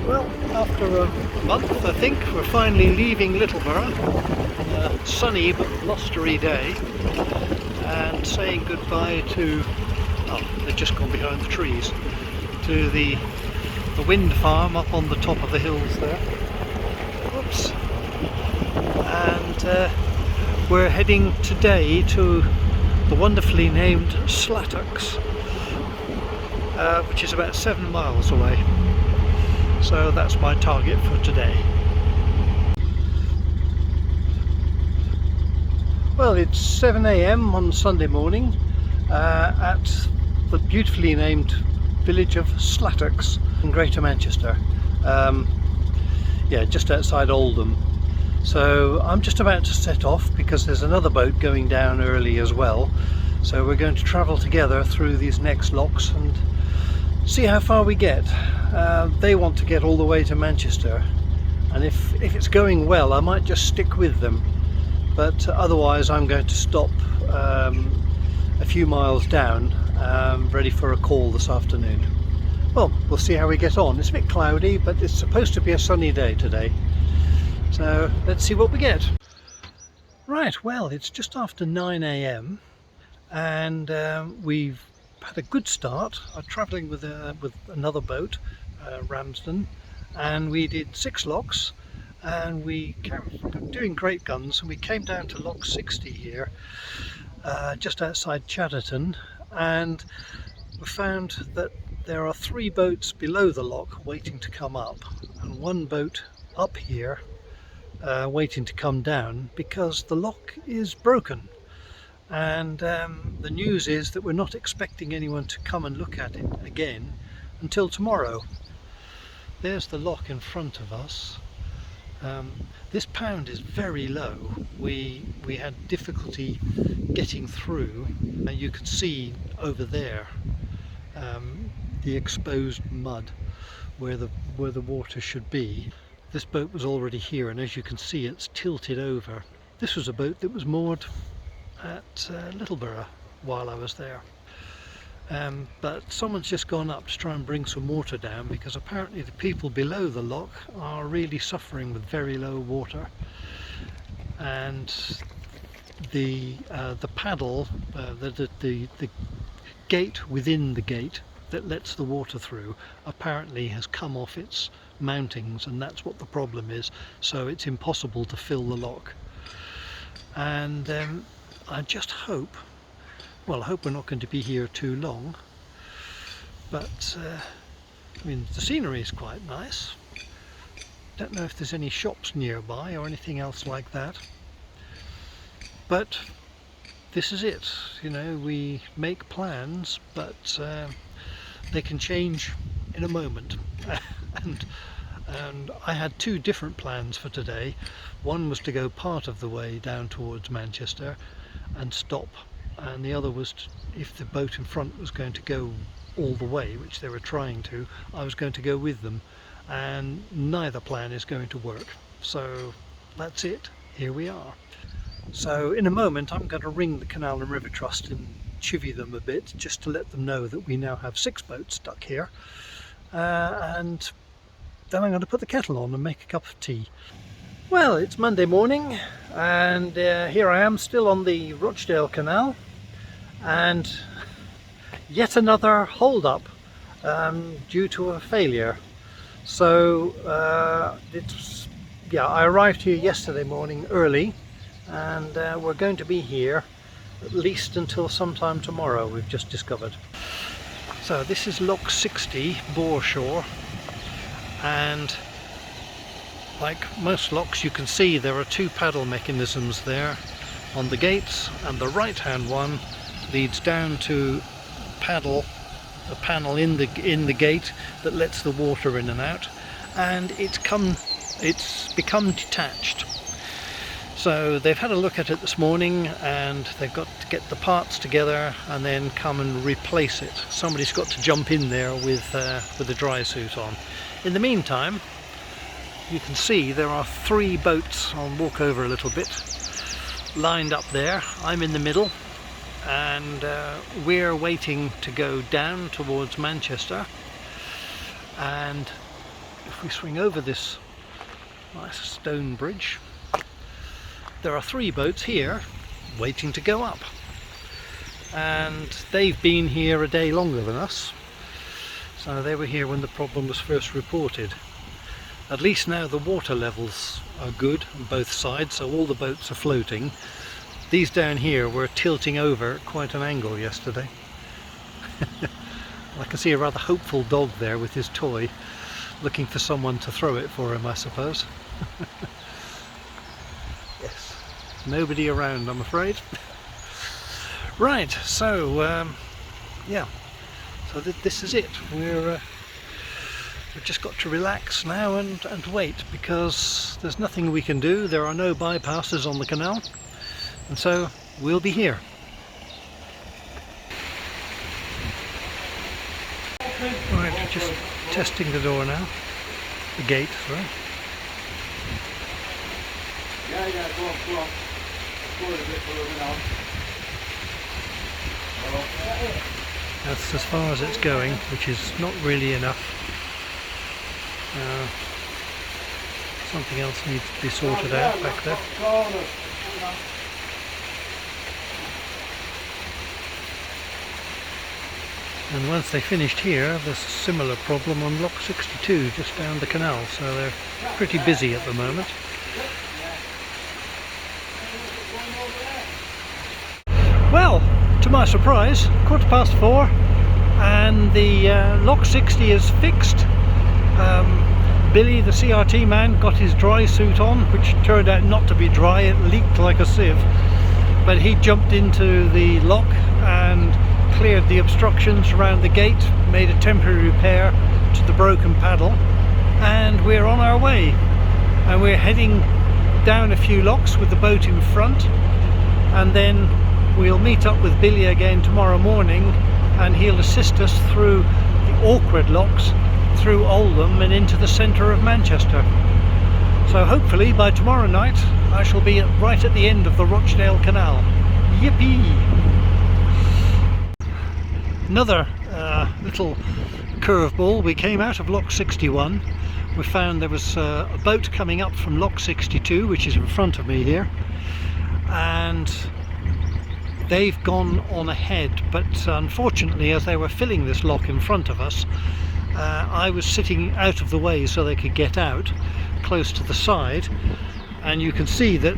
Well, after a month I think, we're finally leaving Littleborough on a sunny but blustery day and saying goodbye to, oh, they've just gone behind the trees, to the wind farm up on the top of the hills there. Whoops. And we're heading today to the wonderfully named Slattocks, which is about 7 miles away. So that's my target for today. Well, it's 7 AM on Sunday morning at the beautifully named village of Slattocks in Greater Manchester. Yeah, just outside Oldham. So I'm just about to set off because there's another boat going down early as well. So we're going to travel together through these next locks and see how far we get. They want to get all the way to Manchester, and if it's going well I might just stick with them, but otherwise I'm going to stop a few miles down, ready for a call this afternoon. Well, we'll see how we get on. It's a bit cloudy, but it's supposed to be a sunny day today, so let's see what we get. Right, well, it's just after 9 AM and we've had a good start. I'm travelling with another boat, Ramsden, and we did 6 locks and we came doing great guns, and we came down to lock 60 here, just outside Chatterton, and we found that there are 3 boats below the lock waiting to come up and 1 boat up here waiting to come down because the lock is broken. And the news is that we're not expecting anyone to come and look at it again until tomorrow. There's the lock in front of us. This pound is very low. We had difficulty getting through. You can see over there the exposed mud where the water should be. This boat was already here, and as you can see it's tilted over. This was a boat that was moored at Littleborough while I was there, but someone's just gone up to try and bring some water down because apparently the people below the lock are really suffering with very low water, and the paddle, the gate within the gate that lets the water through apparently has come off its mountings, and that's what the problem is, so it's impossible to fill the lock. And I just hope, well, I hope we're not going to be here too long, but I mean, the scenery is quite nice. Don't know if there's any shops nearby or anything else like that, but this is it. You know, we make plans, but they can change in a moment. and I had 2 different plans for today. One was to go part of the way down towards Manchester and stop, and the other was if the boat in front was going to go all the way, which they were trying to, I was going to go with them, and neither plan is going to work. So that's it, here we are. So in a moment I'm going to ring the Canal and River Trust and chivvy them a bit, just to let them know that we now have 6 boats stuck here, and then I'm going to put the kettle on and make a cup of tea. Well, it's Monday morning, and here I am still on the Rochdale Canal, and yet another hold-up due to a failure. So I arrived here yesterday morning early, and we're going to be here at least until sometime tomorrow, we've just discovered. So this is lock 60, Boreshore, and like most locks you can see there are 2 paddle mechanisms there on the gates, and the right hand one leads down to a panel in the gate that lets the water in and out, and it's become detached. So they've had a look at it this morning, and they've got to get the parts together and then come and replace it. Somebody's got to jump in there with a dry suit on. In the meantime, you can see there are 3 boats, I'll walk over a little bit, lined up there. I'm in the middle, and we're waiting to go down towards Manchester, and if we swing over this nice stone bridge, there are 3 boats here waiting to go up, and they've been here a day longer than us, so they were here when the problem was first reported. At least now the water levels are good on both sides, so all the boats are floating. These down here were tilting over at quite an angle yesterday. I can see a rather hopeful dog there with his toy, looking for someone to throw it for him, I suppose. Yes, nobody around, I'm afraid. Right, so yeah, so this is it. We've just got to relax now and wait, because there's nothing we can do. There are no bypasses on the canal, and so we'll be here. Right, we're just testing the door now. The gate, sorry. That's as far as it's going, which is not really enough. Something else needs to be sorted out back there. And once they finished here, there's a similar problem on Lock 62 just down the canal, so they're pretty busy at the moment. Well, to my surprise, 4:15 and the Lock 60 is fixed. Billy, the CRT man, got his dry suit on, which turned out not to be dry. It leaked like a sieve, but he jumped into the lock and cleared the obstructions around the gate, made a temporary repair to the broken paddle, and we're on our way. And we're heading down a few locks with the boat in front, and then we'll meet up with Billy again tomorrow morning, and he'll assist us through the awkward locks through Oldham and into the centre of Manchester. So hopefully by tomorrow night I shall be right at the end of the Rochdale Canal. Yippee! Another little curveball. We came out of Lock 61. We found there was a boat coming up from Lock 62, which is in front of me here, and they've gone on ahead, but unfortunately as they were filling this lock in front of us, I was sitting out of the way so they could get out close to the side, and you can see that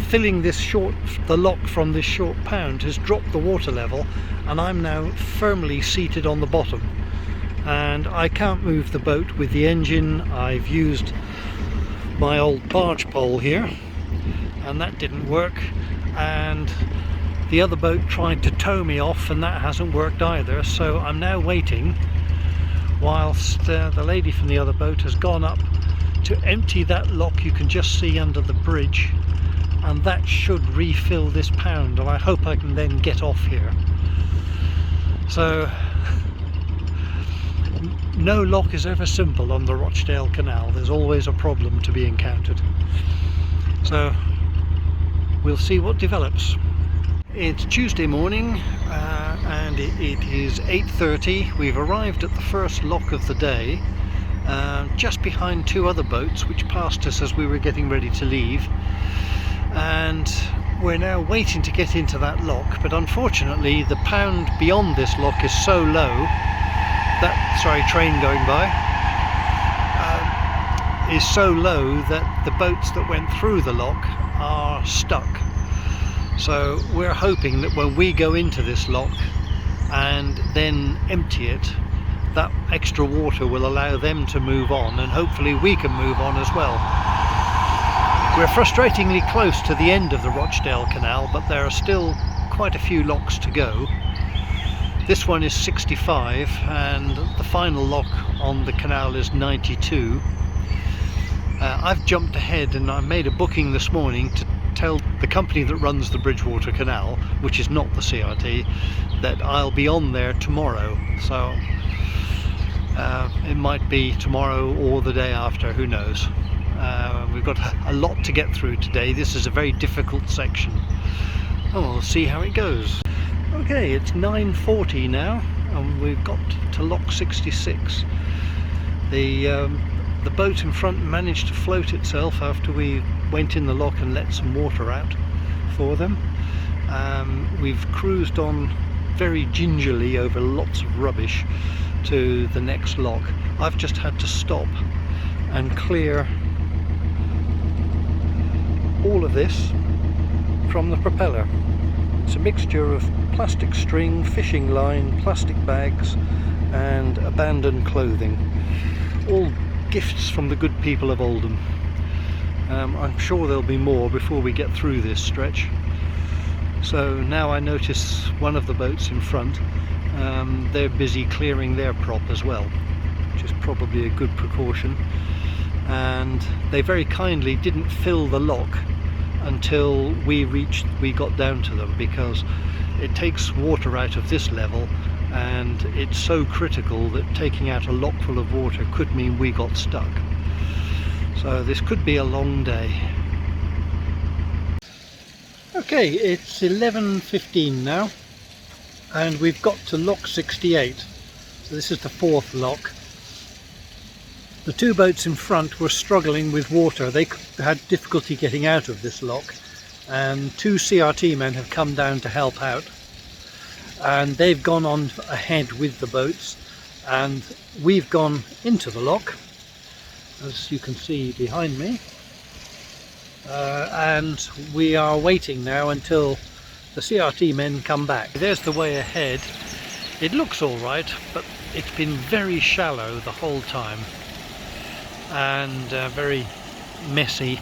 filling the lock from this short pound has dropped the water level, and I'm now firmly seated on the bottom, and I can't move the boat with the engine. I've used my old barge pole here and that didn't work, and the other boat tried to tow me off and that hasn't worked either, so I'm now waiting whilst the lady from the other boat has gone up to empty that lock you can just see under the bridge, and that should refill this pound, and I hope I can then get off here. So no lock is ever simple on the Rochdale Canal. There's always a problem to be encountered, so we'll see what develops. It's Tuesday morning and it is 8:30. We've arrived at the first lock of the day, just behind 2 other boats which passed us as we were getting ready to leave, and we're now waiting to get into that lock, but unfortunately the pound beyond this lock is so low that, sorry, train going by, is so low that the boats that went through the lock are stuck. So we're hoping that when we go into this lock and then empty it, that extra water will allow them to move on, and hopefully we can move on as well. We're frustratingly close to the end of the Rochdale Canal, but there are still quite a few locks to go. This one is 65 and the final lock on the canal is 92. I've jumped ahead and I made a booking this morning to tell the company that runs the Bridgewater Canal, which is not the CRT, that I'll be on there tomorrow. So it might be tomorrow or the day after, who knows. We've got a lot to get through today. This is a very difficult section. Oh, we'll see how it goes. Okay, it's 9:40 now and we've got to Lock 66. The The boat in front managed to float itself after we went in the lock and let some water out for them. We've cruised on very gingerly over lots of rubbish to the next lock. I've just had to stop and clear all of this from the propeller. It's a mixture of plastic string, fishing line, plastic bags and abandoned clothing, all gifts from the good people of Oldham. I'm sure there'll be more before we get through this stretch. So now I notice one of the boats in front, they're busy clearing their prop as well, which is probably a good precaution. And they very kindly didn't fill the lock until we got down to them, because it takes water out of this level and it's so critical that taking out a lock full of water could mean we got stuck. So this could be a long day. Okay, it's 11:15 now and we've got to lock 68. So this is the fourth lock. The two boats in front were struggling with water. They had difficulty getting out of this lock, and two CRT men have come down to help out, and they've gone on ahead with the boats and we've gone into the lock, as you can see behind me, and we are waiting now until the CRT men come back. There's the way ahead. It looks all right, but it's been very shallow the whole time and very messy,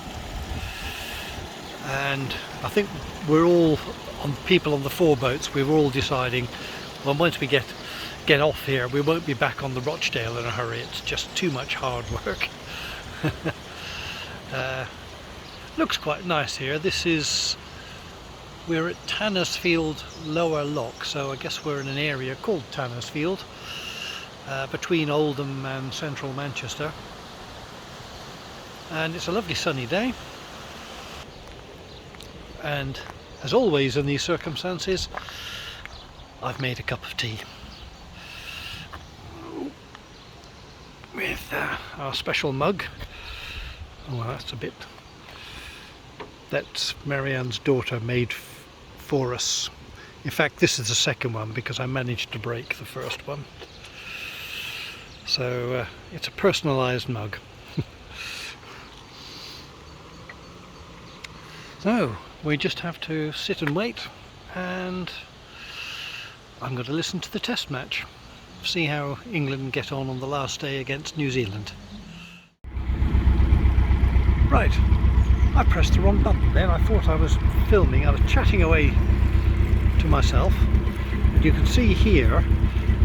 and I think we're all people on the four boats, we were all deciding, well, once we get off here we won't be back on the Rochdale in a hurry. It's just too much hard work. Looks quite nice here. We're at Tannersfield Lower Lock, so I guess we're in an area called Tannersfield, between Oldham and central Manchester, and it's a lovely sunny day. And as always in these circumstances, I've made a cup of tea with our special mug. Oh, that's a bit, that's Marianne's daughter made for us. In fact, this is the second one because I managed to break the first one. So it's a personalised mug. So we just have to sit and wait, and I'm going to listen to the test match, see how England get on the last day against New Zealand. Right, I pressed the wrong button then. I thought I was filming. I was chatting away to myself, and you can see here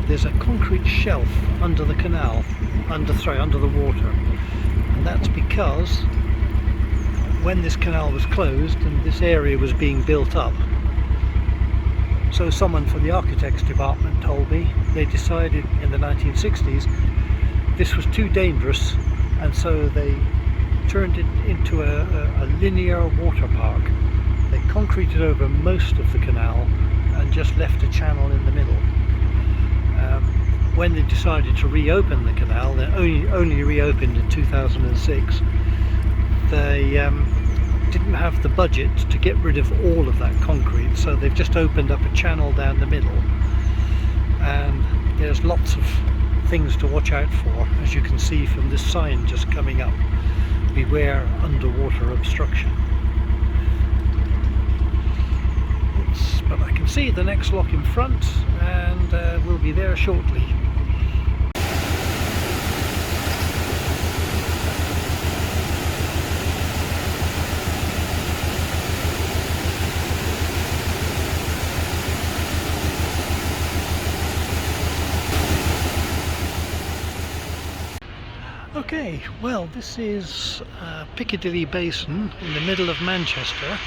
there's a concrete shelf under the canal, under the water, and that's because when this canal was closed and this area was being built up, so someone from the architects department told me, they decided in the 1960s this was too dangerous, and so they turned it into a linear water park. They concreted over most of the canal and just left a channel in the middle. When they decided to reopen the canal, they only reopened in 2006, they didn't have the budget to get rid of all of that concrete, so they've just opened up a channel down the middle, and there's lots of things to watch out for, as you can see from this sign just coming up: beware underwater obstruction. But I can see the next lock in front, and we'll be there shortly. Okay, well, this is Piccadilly Basin in the middle of Manchester,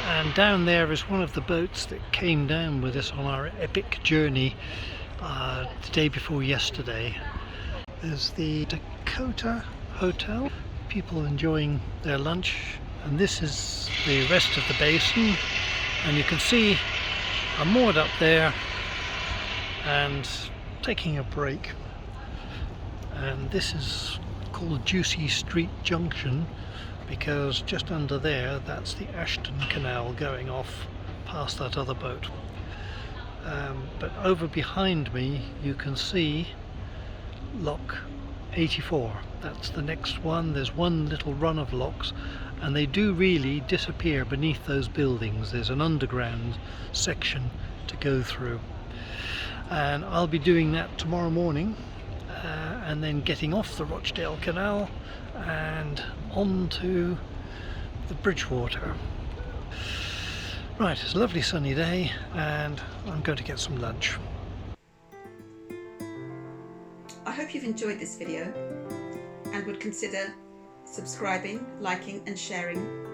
and down there is one of the boats that came down with us on our epic journey the day before yesterday. There's the Dakota Hotel, people enjoying their lunch, and this is the rest of the basin, and you can see I'm moored up there and taking a break. and this is called Juicy Street Junction because just under there that's the Ashton Canal going off past that other boat. But over behind me you can see Lock 84. That's the next one. There's one little run of locks and they do really disappear beneath those buildings. There's an underground section to go through, and I'll be doing that tomorrow morning, and then getting off the Rochdale Canal and onto the Bridgewater. Right, it's a lovely sunny day and I'm going to get some lunch. I hope you've enjoyed this video and would consider subscribing, liking and sharing.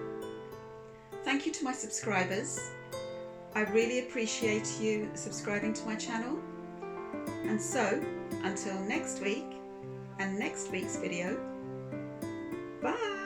Thank you to my subscribers. I really appreciate you subscribing to my channel. And so, until next week and next week's video, bye!